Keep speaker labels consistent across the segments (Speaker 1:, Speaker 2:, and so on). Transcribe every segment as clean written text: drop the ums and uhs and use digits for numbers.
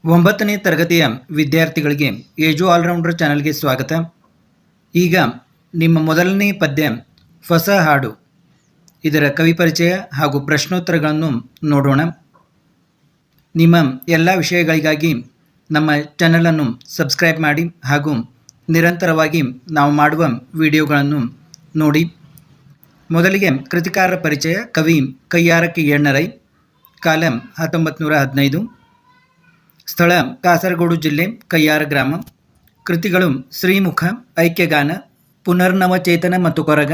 Speaker 1: ಒಂಬತ್ತನೇ ತರಗತಿಯ ವಿದ್ಯಾರ್ಥಿಗಳಿಗೆ ಏಜು ಆಲ್ರೌಂಡರ್ ಚಾನಲ್ಗೆ ಸ್ವಾಗತ. ಈಗ ನಿಮ್ಮ ಮೊದಲನೇ ಪದ್ಯ ಹೊಸ ಹಾಡು, ಇದರ ಕವಿ ಪರಿಚಯ ಹಾಗೂ ಪ್ರಶ್ನೋತ್ತರಗಳನ್ನು ನೋಡೋಣ. ನಿಮ್ಮ ಎಲ್ಲ ವಿಷಯಗಳಿಗಾಗಿ ನಮ್ಮ ಚಾನಲನ್ನು ಸಬ್ಸ್ಕ್ರೈಬ್ ಮಾಡಿ ಹಾಗೂ ನಿರಂತರವಾಗಿ ನಾವು ಮಾಡುವ ವಿಡಿಯೋಗಳನ್ನು ನೋಡಿ. ಮೊದಲಿಗೆ ಕೃತಿಕಾರರ ಪರಿಚಯ. ಕವಿ ಕಯ್ಯಾರಕಿ ಎಣ್ಣರೈ, ಕಾಲ 1915, ಸ್ಥಳ ಕಾಸರಗೋಡು ಜಿಲ್ಲೆ, ಕಯ್ಯಾರ ಗ್ರಾಮ. ಕೃತಿಗಳು ಶ್ರೀಮುಖ, ಐಕ್ಯಗಾನ, ಪುನರ್ನವಚೇತನ ಮತ್ತು ಕೊರಗ,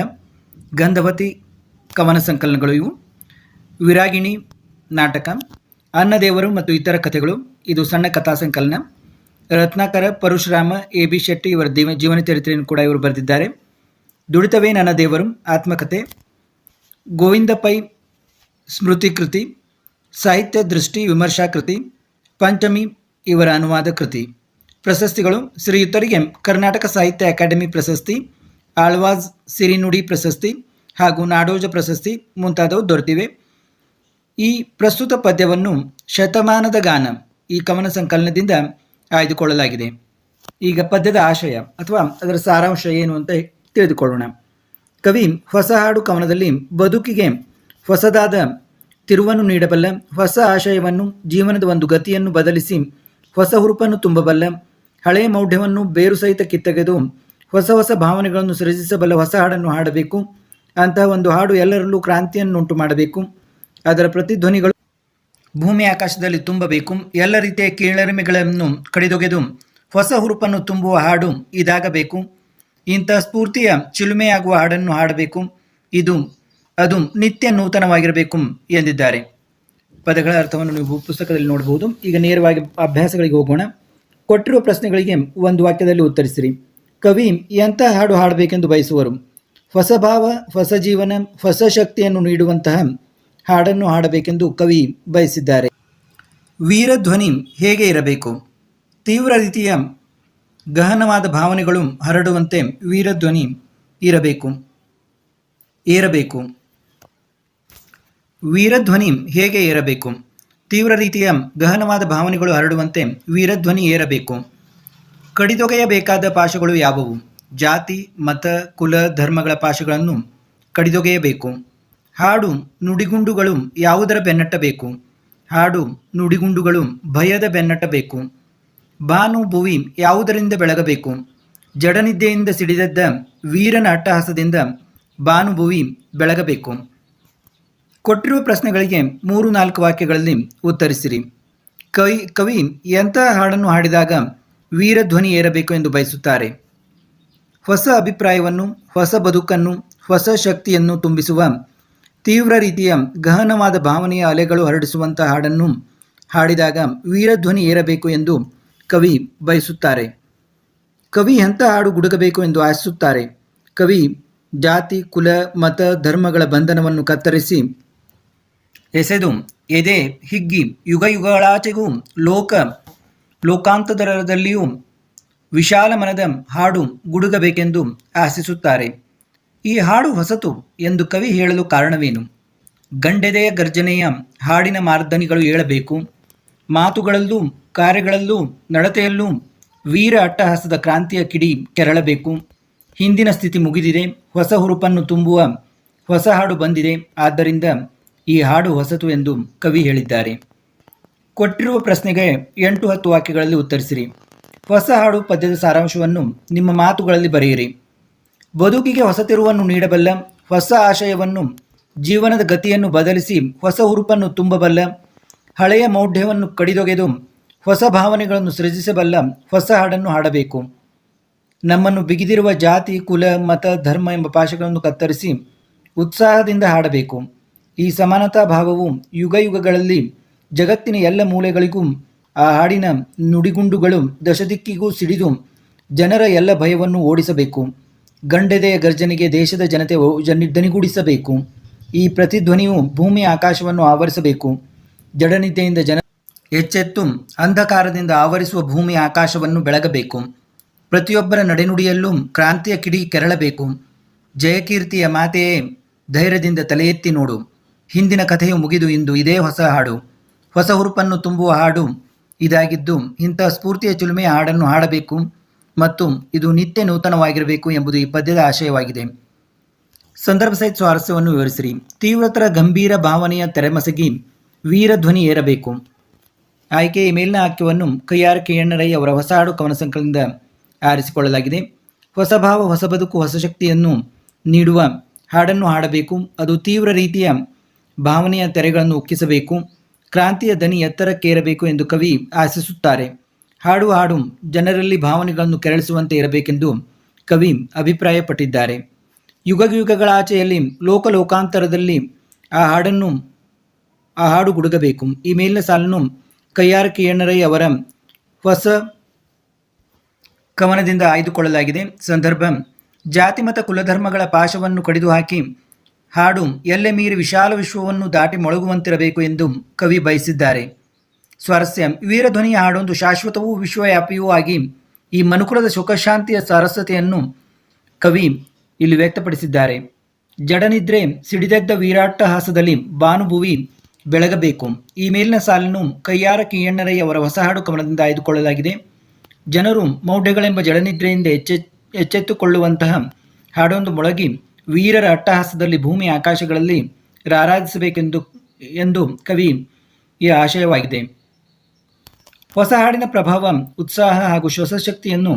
Speaker 1: ಗಂಧವತಿ ಕವನ ಸಂಕಲನಗಳು ಇವು. ವಿರಾಗಿಣಿ ನಾಟಕ, ಅನ್ನದೇವರು ಮತ್ತು ಇತರ ಕಥೆಗಳು, ಇದು ಸಣ್ಣ ಕಥಾ ಸಂಕಲನ. ರತ್ನಾಕರ ಪರಶುರಾಮ ಎ ಬಿ ಶೆಟ್ಟಿ ಇವರ ಜೀವನ ಚರಿತ್ರೆಯನ್ನು ಕೂಡ ಇವರು ಬರೆದಿದ್ದಾರೆ. ದುಡಿತವೇ ನನ್ನ ದೇವರು ಆತ್ಮಕಥೆ. ಗೋವಿಂದ ಪೈ ಸ್ಮೃತಿ ಕೃತಿ, ಸಾಹಿತ್ಯ ದೃಷ್ಟಿ ವಿಮರ್ಶಾ ಕೃತಿ. ಪಂಚಮಿ ಇವರ ಅನುವಾದ ಕೃತಿ. ಪ್ರಶಸ್ತಿಗಳು: ಶ್ರೀಯುತರಿಗೆ ಕರ್ನಾಟಕ ಸಾಹಿತ್ಯ ಅಕಾಡೆಮಿ ಪ್ರಶಸ್ತಿ, ಆಳ್ವಾಸ್ ಸಿರಿನುಡಿ ಪ್ರಶಸ್ತಿ ಹಾಗೂ ನಾಡೋಜ ಪ್ರಶಸ್ತಿ ಮುಂತಾದವು ದೊರೆತಿವೆ. ಈ ಪ್ರಸ್ತುತ ಪದ್ಯವನ್ನು ಶತಮಾನದ ಗಾನ ಈ ಕವನ ಸಂಕಲನದಿಂದ ಆಯ್ದುಕೊಳ್ಳಲಾಗಿದೆ. ಈಗ ಪದ್ಯದ ಆಶಯ ಅಥವಾ ಅದರ ಸಾರಾಂಶ ಏನು ಅಂತ ತಿಳಿದುಕೊಳ್ಳೋಣ. ಕವಿ ಹೊಸ ಹಾಡು ಕವನದಲ್ಲಿ ಬದುಕಿಗೆ ಹೊಸದಾದ ತಿರುವನ್ನು ನೀಡಬಲ್ಲ, ಹೊಸ ಆಶಯವನ್ನು, ಜೀವನದ ಒಂದು ಗತಿಯನ್ನು ಬದಲಿಸಿ ಹೊಸ ಹುರುಪನ್ನು ತುಂಬಬಲ್ಲ, ಹಳೆಯ ಮೌಢ್ಯವನ್ನು ಬೇರು ಸಹಿತ ಕಿತ್ತಗೆದು ಹೊಸ ಹೊಸ ಭಾವನೆಗಳನ್ನು ಸೃಜಿಸಬಲ್ಲ ಹೊಸ ಹಾಡನ್ನು ಹಾಡಬೇಕು. ಅಂತಹ ಒಂದು ಹಾಡು ಎಲ್ಲರಲ್ಲೂ ಕ್ರಾಂತಿಯನ್ನುಂಟು ಮಾಡಬೇಕು. ಅದರ ಪ್ರತಿಧ್ವನಿಗಳು ಭೂಮಿ ಆಕಾಶದಲ್ಲಿ ತುಂಬಬೇಕು. ಎಲ್ಲ ರೀತಿಯ ಕೀಳರಿಮೆಗಳನ್ನು ಕಡಿದೊಗೆದು ಹೊಸ ಹುರುಪನ್ನು ತುಂಬುವ ಹಾಡು ಇದಾಗಬೇಕು. ಇಂಥ ಸ್ಫೂರ್ತಿಯ ಚಿಲುಮೆಯಾಗುವ ಹಾಡನ್ನು ಹಾಡಬೇಕು. ಅದು ನಿತ್ಯ ನೂತನವಾಗಿರಬೇಕು ಎಂದಿದ್ದಾರೆ. ಪದಗಳ ಅರ್ಥವನ್ನು ನೀವು ಪುಸ್ತಕದಲ್ಲಿ ನೋಡಬಹುದು. ಈಗ ನೇರವಾಗಿ ಅಭ್ಯಾಸಗಳಿಗೆ ಹೋಗೋಣ. ಕೊಟ್ಟಿರುವ ಪ್ರಶ್ನೆಗಳಿಗೆ ಒಂದು ವಾಕ್ಯದಲ್ಲಿ ಉತ್ತರಿಸಿರಿ. ಕವಿ ಎಂಥ ಹಾಡು ಹಾಡಬೇಕೆಂದು ಬಯಸುವರು? ಹೊಸ ಭಾವ, ಹೊಸ ಜೀವನ, ಹೊಸ ಶಕ್ತಿಯನ್ನು ನೀಡುವಂತಹ ಹಾಡನ್ನು ಹಾಡಬೇಕೆಂದು ಕವಿ ಬಯಸಿದ್ದಾರೆ. ವೀರಧ್ವನಿ ಹೇಗೆ ಇರಬೇಕು? ತೀವ್ರ ರೀತಿಯ ಗಹನವಾದ ಭಾವನೆಗಳು ಹರಡುವಂತೆ ವೀರಧ್ವನಿ ಏರಬೇಕು. ವೀರಧ್ವನಿ ಹೇಗೆ ಏರಬೇಕು? ತೀವ್ರ ರೀತಿಯ ಗಹನವಾದ ಭಾವನೆಗಳು ಹರಡುವಂತೆ ವೀರಧ್ವನಿ ಏರಬೇಕು. ಕಡಿದೊಗೆಯಬೇಕಾದ ಪಾಶಗಳು ಯಾವುವು? ಜಾತಿ, ಮತ, ಕುಲ, ಧರ್ಮಗಳ ಪಾಶಗಳನ್ನು ಕಡಿದೊಗೆಯಬೇಕು. ಹಾಡು ನುಡಿಗುಂಡುಗಳು ಯಾವುದರ ಬೆನ್ನಟ್ಟಬೇಕು? ಹಾಡು ನುಡಿಗುಂಡುಗಳು ಭಯದ ಬೆನ್ನಟ್ಟಬೇಕು. ಬಾನು ಭುವಿ ಯಾವುದರಿಂದ ಬೆಳಗಬೇಕು? ಜಡನಿದ್ದೆಯಿಂದ ಸಿಡಿದದ್ದ ವೀರನ ಅಟ್ಟಹಾಸದಿಂದ ಬಾನುಭುವಿ ಬೆಳಗಬೇಕು. ಕೊಟ್ಟಿರುವ ಪ್ರಶ್ನೆಗಳಿಗೆ 3-4 ವಾಕ್ಯಗಳಲ್ಲಿ ಉತ್ತರಿಸಿರಿ. ಕವಿ ಎಂತಹ ಹಾಡನ್ನು ಹಾಡಿದಾಗ ವೀರಧ್ವನಿ ಏರಬೇಕು ಎಂದು ಬಯಸುತ್ತಾರೆ? ಹೊಸ ಅಭಿಪ್ರಾಯವನ್ನು, ಹೊಸ ಬದುಕನ್ನು, ಹೊಸ ಶಕ್ತಿಯನ್ನು ತುಂಬಿಸುವ ತೀವ್ರ ರೀತಿಯ ಗಹನವಾದ ಭಾವನೆಯ ಅಲೆಗಳು ಹರಡಿಸುವಂಥ ಹಾಡನ್ನು ಹಾಡಿದಾಗ ವೀರಧ್ವನಿ ಏರಬೇಕು ಎಂದು ಕವಿ ಬಯಸುತ್ತಾರೆ. ಕವಿ ಎಂಥ ಹಾಡು ಗುಡುಗಬೇಕು ಎಂದು ಆಶಿಸುತ್ತಾರೆ? ಕವಿ ಜಾತಿ, ಕುಲ, ಮತ, ಧರ್ಮಗಳ ಬಂಧನವನ್ನು ಕತ್ತರಿಸಿ ಎಸೆದು ಎದೆ ಹಿಗ್ಗಿ ಯುಗಯುಗಳಾಚೆಗೂ ಲೋಕಾಂತರದಲ್ಲಿಯೂ ವಿಶಾಲ ಮನದ ಹಾಡು ಗುಡುಗಬೇಕೆಂದು ಆಶಿಸುತ್ತಾರೆ. ಈ ಹಾಡು ಹೊಸತು ಎಂದು ಕವಿ ಹೇಳಲು ಕಾರಣವೇನು? ಗಂಡೆದೆಯ ಗರ್ಜನೆಯ ಹಾಡಿನ ಮಾರ್ದನಿಗಳು ಏಳಬೇಕು. ಮಾತುಗಳಲ್ಲೂ ಕಾರ್ಯಗಳಲ್ಲೂ ನಡತೆಯಲ್ಲೂ ವೀರ ಅಟ್ಟಹಾಸದ ಕ್ರಾಂತಿಯ ಕಿಡಿ ಕೆರಳಬೇಕು. ಹಿಂದಿನ ಸ್ಥಿತಿ ಮುಗಿದಿದೆ, ಹೊಸ ಹುರುಪನ್ನು ತುಂಬುವ ಹೊಸ ಹಾಡು ಬಂದಿದೆ. ಆದ್ದರಿಂದ ಈ ಹಾಡು ಹೊಸತು ಎಂದು ಕವಿ ಹೇಳಿದ್ದಾರೆ. ಕೊಟ್ಟಿರುವ ಪ್ರಶ್ನೆಗೆ 8-10 ವಾಕ್ಯಗಳಲ್ಲಿ ಉತ್ತರಿಸಿರಿ. ಹೊಸ ಹಾಡು ಪದ್ಯದ ಸಾರಾಂಶವನ್ನು ನಿಮ್ಮ ಮಾತುಗಳಲ್ಲಿ ಬರೆಯಿರಿ. ಬದುಕಿಗೆ ಹೊಸ ತಿರುವನ್ನು ನೀಡಬಲ್ಲ, ಹೊಸ ಆಶಯವನ್ನು, ಜೀವನದ ಗತಿಯನ್ನು ಬದಲಿಸಿ ಹೊಸ ಹುರುಪನ್ನು ತುಂಬಬಲ್ಲ, ಹಳೆಯ ಮೌಢ್ಯವನ್ನು ಕಡಿದೊಗೆದು ಹೊಸ ಭಾವನೆಗಳನ್ನು ಸೃಜಿಸಬಲ್ಲ ಹೊಸ ಹಾಡನ್ನು ಹಾಡಬೇಕು. ನಮ್ಮನ್ನು ಬಿಗಿದಿರುವ ಜಾತಿ, ಕುಲ, ಮತ, ಧರ್ಮ ಎಂಬ ಪಾಶಗಳನ್ನು ಕತ್ತರಿಸಿ ಉತ್ಸಾಹದಿಂದ ಹಾಡಬೇಕು. ಈ ಸಮಾನತಾ ಭಾವವು ಯುಗಯುಗಗಳಲ್ಲಿ ಜಗತ್ತಿನ ಎಲ್ಲ ಮೂಲೆಗಳಿಗೂ ಆ ಹಾಡಿನ ನುಡಿಗುಂಡುಗಳು ದಶದಿಕ್ಕಿಗೂ ಸಿಡಿದು ಜನರ ಎಲ್ಲ ಭಯವನ್ನು ಓಡಿಸಬೇಕು. ಗಂಡೆದೆಯ ಗರ್ಜನೆಗೆ ದೇಶದ ಜನತೆ ದನಿಗೂಡಿಸಬೇಕು. ಈ ಪ್ರತಿಧ್ವನಿಯು ಭೂಮಿ ಆಕಾಶವನ್ನು ಆವರಿಸಬೇಕು. ಜಡನಿದ್ದೆಯಿಂದ ಜನ ಎಚ್ಚೆತ್ತು ಅಂಧಕಾರದಿಂದ ಆವರಿಸುವ ಭೂಮಿ ಆಕಾಶವನ್ನು ಬೆಳಗಬೇಕು. ಪ್ರತಿಯೊಬ್ಬರ ನಡೆನುಡಿಯಲ್ಲೂ ಕ್ರಾಂತಿಯ ಕಿಡಿ ಕೆರಳಬೇಕು. ಜಯಕೀರ್ತಿಯ ಮಾತೆಯೇ, ಧೈರ್ಯದಿಂದ ತಲೆ ಎತ್ತಿ ನೋಡು. ಹಿಂದಿನ ಕಥೆಯು ಮುಗಿದು ಇಂದು ಇದೇ ಹೊಸ ಹಾಡು, ಹೊಸ ಹುರುಪನ್ನು ತುಂಬುವ ಹಾಡು ಇದಾಗಿದ್ದು ಇಂತಹ ಸ್ಫೂರ್ತಿಯ ಚಿಲುಮೆಯ ಹಾಡನ್ನು ಹಾಡಬೇಕು ಮತ್ತು ಇದು ನಿತ್ಯ ನೂತನವಾಗಿರಬೇಕು ಎಂಬುದು ಈ ಪದ್ಯದ ಆಶಯವಾಗಿದೆ. ಸಂದರ್ಭ ಸಹಿತ ಸ್ವಾರಸ್ಯವನ್ನು ವಿವರಿಸಿರಿ. ತೀವ್ರತರ ಗಂಭೀರ ಭಾವನೆಯ ತೆರೆಮಸಗಿ ವೀರಧ್ವನಿ ಏರಬೇಕು. ಆಯ್ಕೆ ಈ ಮೇಲಿನ ವಾಕ್ಯವನ್ನು ಕಯ್ಯಾರ ಕೆ.ಎನ್. ರೈ ಅವರ ಹೊಸ ಹಾಡು ಕವನ ಸಂಕಲನದಿಂದ ಆರಿಸಿಕೊಳ್ಳಲಾಗಿದೆ. ಹೊಸ ಭಾವ, ಹೊಸ ಬದುಕು, ಹೊಸ ಶಕ್ತಿಯನ್ನು ನೀಡುವ ಹಾಡನ್ನು ಹಾಡಬೇಕು. ಅದು ತೀವ್ರ ರೀತಿಯ ಭಾವನೆಯ ತೆರೆಗಳನ್ನು ಉಕ್ಕಿಸಬೇಕು. ಕ್ರಾಂತಿಯ ದನಿ ಎತ್ತರಕ್ಕೇರಬೇಕು ಎಂದು ಕವಿ ಆಶಿಸುತ್ತಾರೆ. ಹಾಡು ಜನರಲ್ಲಿ ಭಾವನೆಗಳನ್ನು ಕೆರಳಿಸುವಂತೆ ಇರಬೇಕೆಂದು ಕವಿ ಅಭಿಪ್ರಾಯಪಟ್ಟಿದ್ದಾರೆ. ಯುಗಗಳ ಆಚೆಯಲ್ಲಿ ಲೋಕಾಂತರದಲ್ಲಿ ಆ ಹಾಡು ಗುಡುಗಬೇಕು. ಈ ಮೇಲಿನ ಸಾಲನ್ನು ಕಯ್ಯಾರ ಕೆ.ಎನ್. ರೈ ಅವರ ಹೊಸ ಕವನದಿಂದ ಆಯ್ದುಕೊಳ್ಳಲಾಗಿದೆ. ಸಂದರ್ಭ: ಜಾತಿ ಮತ ಕುಲಧರ್ಮಗಳ ಪಾಶವನ್ನು ಕಡಿದು ಹಾಕಿ ಹಾಡು ಎಲ್ಲೆ ಮೀರಿ ವಿಶಾಲ ವಿಶ್ವವನ್ನು ದಾಟಿ ಮೊಳಗುವಂತಿರಬೇಕು ಎಂದು ಕವಿ ಬಯಸಿದ್ದಾರೆ. ಸ್ವಾರಸ್ಯ: ವೀರಧ್ವನಿಯ ಹಾಡೊಂದು ಶಾಶ್ವತವೂ ವಿಶ್ವವ್ಯಾಪಿಯೂ ಆಗಿ ಈ ಮನುಕುಲದ ಸುಖಶಾಂತಿಯ ಸಾರಸ್ಯತೆಯನ್ನು ಕವಿ ಇಲ್ಲಿ ವ್ಯಕ್ತಪಡಿಸಿದ್ದಾರೆ. ಜಡನಿದ್ರೆ ಸಿಡಿದೆದ್ದ ವೀರಾಟ್ಟಹಾಸದಲ್ಲಿ ಭಾನುಭುವಿ ಬೆಳಗಬೇಕು. ಈ ಮೇಲಿನ ಸಾಲನ್ನು ಕಯ್ಯಾರ ಕೆ.ಎನ್. ರೈ ಅವರ ಹೊಸ ಹಾಡು ಕವನದಿಂದ ಆಯ್ದುಕೊಳ್ಳಲಾಗಿದೆ. ಜನರು ಮೌಢ್ಯಗಳೆಂಬ ಜಡನಿದ್ರೆಯಿಂದ ಎಚ್ಚೆತ್ತುಕೊಳ್ಳುವಂತಹ ಹಾಡೊಂದು ಮೊಳಗಿ ವೀರರ ಅಟ್ಟಹಾಸದಲ್ಲಿ ಭೂಮಿ ಆಕಾಶಗಳಲ್ಲಿ ರಾರಾಜಿಸಬೇಕೆಂದು ಕವಿಯ ಆಶಯವಾಗಿದೆ. ಹೊಸ ಹಾಡಿನ ಪ್ರಭಾವ, ಉತ್ಸಾಹ ಹಾಗೂ ಶ್ವಾಸಶಕ್ತಿಯನ್ನು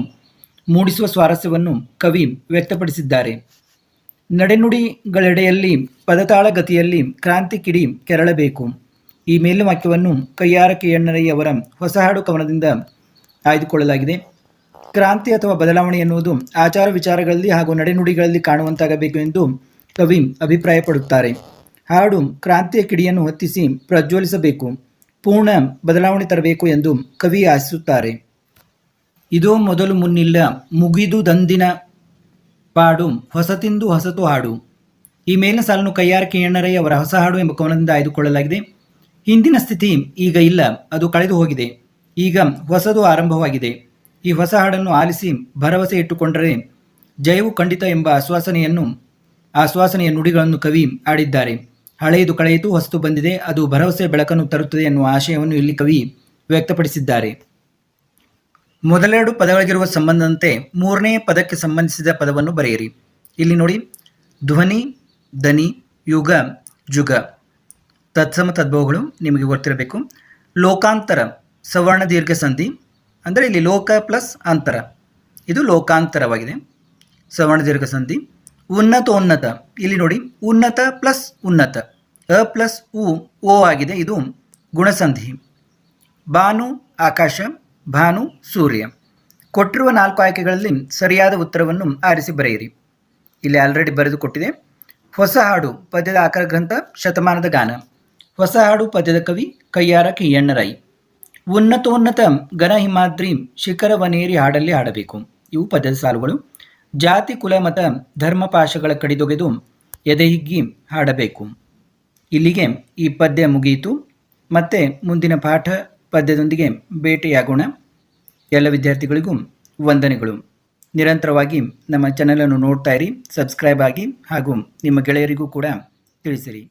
Speaker 1: ಮೂಡಿಸುವ ಸ್ವಾರಸ್ಯವನ್ನು ಕವಿ ವ್ಯಕ್ತಪಡಿಸಿದ್ದಾರೆ. ನಡೆನುಡಿಗಳೆಡೆಯಲ್ಲಿ ಪದತಾಳ ಗತಿಯಲ್ಲಿ ಕ್ರಾಂತಿ ಕಿಡಿ ಕೆರಳಬೇಕು. ಈ ಮೇಲಿನ ವಾಕ್ಯವನ್ನು ಕಯ್ಯಾರ ಕೆ.ಎನ್. ರೈ ಅವರ ಹೊಸ ಹಾಡು ಕವನದಿಂದ ಆಯ್ದುಕೊಳ್ಳಲಾಗಿದೆ. ಕ್ರಾಂತಿ ಅಥವಾ ಬದಲಾವಣೆ ಎನ್ನುವುದು ಆಚಾರ ವಿಚಾರಗಳಲ್ಲಿ ಹಾಗೂ ನಡೆನುಡಿಗಳಲ್ಲಿ ಕಾಣುವಂತಾಗಬೇಕು ಎಂದು ಕವಿ ಅಭಿಪ್ರಾಯಪಡುತ್ತಾರೆ. ಹಾಡು ಕ್ರಾಂತಿಯ ಕಿಡಿಯನ್ನು ಹೊತ್ತಿಸಿ ಪ್ರಜ್ವಲಿಸಬೇಕು, ಪೂರ್ಣ ಬದಲಾವಣೆ ತರಬೇಕು ಎಂದು ಕವಿ ಆಶಿಸುತ್ತಾರೆ. ಇದೋ ಮೊದಲು ಮುನ್ನಿಲ್ಲ ಮುಗಿದುದಂದಿನ ಪಾಡು ಹೊಸತಿಂದು ಹೊಸತು ಹಾಡು. ಈ ಮೇಲಿನ ಸಾಲನ್ನು ಕಯ್ಯಾರ ಕೆ.ಎನ್. ರೈ ಅವರ ಹೊಸ ಹಾಡು ಎಂಬ ಕವನದಿಂದ ಆಯ್ದುಕೊಳ್ಳಲಾಗಿದೆ. ಹಿಂದಿನ ಸ್ಥಿತಿ ಈಗ ಇಲ್ಲ, ಅದು ಕಳೆದು ಹೋಗಿದೆ. ಈಗ ಹೊಸದು ಆರಂಭವಾಗಿದೆ. ಈ ಹೊಸ ಹಾಡನ್ನು ಆಲಿಸಿ ಭರವಸೆ ಇಟ್ಟುಕೊಂಡರೆ ಜಯವು ಖಂಡಿತ ಎಂಬ ಆಶ್ವಾಸನೆಯ ನುಡಿಗಳನ್ನು ಕವಿ ಆಡಿದ್ದಾರೆ. ಹಳೆಯದು ಕಳೆಯಿತು, ಹೊಸತು ಬಂದಿದೆ, ಅದು ಭರವಸೆಯ ಬೆಳಕನ್ನು ತರುತ್ತದೆ ಎನ್ನುವ ಆಶಯವನ್ನು ಇಲ್ಲಿ ಕವಿ ವ್ಯಕ್ತಪಡಿಸಿದ್ದಾರೆ. ಮೊದಲೆರಡು ಪದಗಳಿಗಿರುವ ಸಂಬಂಧದಂತೆ ಮೂರನೇ ಪದಕ್ಕೆ ಸಂಬಂಧಿಸಿದ ಪದವನ್ನು ಬರೆಯಿರಿ. ಇಲ್ಲಿ ನೋಡಿ, ಧ್ವನಿ, ದನಿ, ಯುಗ, ಜುಗ ತತ್ಸಮ ತದ್ಭವಗಳು ನಿಮಗೆ ಗೊತ್ತಿರಬೇಕು. ಲೋಕಾಂತರ ಸವರ್ಣ ದೀರ್ಘ ಸಂಧಿ, ಅಂದರೆ ಇಲ್ಲಿ ಲೋಕ ಪ್ಲಸ್ ಅಂತರ, ಇದು ಲೋಕಾಂತರವಾಗಿದೆ, ಸವರ್ಣ ದೀರ್ಘ ಸಂಧಿ. ಉನ್ನತೋನ್ನತ, ಇಲ್ಲಿ ನೋಡಿ ಉನ್ನತ ಪ್ಲಸ್ ಉನ್ನತ, ಅ ಪ್ಲಸ್ ಓ ಆಗಿದೆ, ಇದು ಗುಣಸಂಧಿ. ಭಾನು ಆಕಾಶ, ಭಾನು ಸೂರ್ಯ. ಕೊಟ್ಟಿರುವ 4 ಆಯ್ಕೆಗಳಲ್ಲಿ ಸರಿಯಾದ ಉತ್ತರವನ್ನು ಆರಿಸಿ ಬರೆಯಿರಿ. ಇಲ್ಲಿ ಆಲ್ರೆಡಿ ಬರೆದು ಕೊಟ್ಟಿದೆ. ಹೊಸ ಹಾಡು ಪದ್ಯದ ಆಕರ ಗ್ರಂಥ ಶತಮಾನದ ಗಾನ. ಹೊಸ ಹಾಡು ಪದ್ಯದ ಕವಿ ಕಯ್ಯಾರ ಕೆ.ಎನ್. ರೈ. ಉನ್ನತೋನ್ನತ ಘನ ಹಿಮಾದ್ರಿ ಶಿಖರವನೇರಿ ಹಾಡಲ್ಲಿ ಹಾಡಬೇಕು. ಇವು ಪದ್ಯದ ಸಾಲುಗಳು. ಜಾತಿ ಕುಲ ಮತ ಧರ್ಮಪಾಶಗಳ ಕಡಿದೊಗೆದು ಎದೆಹಿಗ್ಗಿ ಹಾಡಬೇಕು. ಇಲ್ಲಿಗೆ ಈ ಪದ್ಯ ಮುಗಿಯಿತು. ಮತ್ತೆ ಮುಂದಿನ ಪಾಠ ಪದ್ಯದೊಂದಿಗೆ ಭೇಟಿಯಾಗೋಣ. ಎಲ್ಲ ವಿದ್ಯಾರ್ಥಿಗಳಿಗೂ ವಂದನೆಗಳು. ನಿರಂತರವಾಗಿ ನಮ್ಮ ಚಾನಲನ್ನು ನೋಡ್ತಾ ಇರಿ, ಸಬ್ಸ್ಕ್ರೈಬ್ ಆಗಿ ಹಾಗೂ ನಿಮ್ಮ ಗೆಳೆಯರಿಗೂ ಕೂಡ ತಿಳಿಸಿರಿ.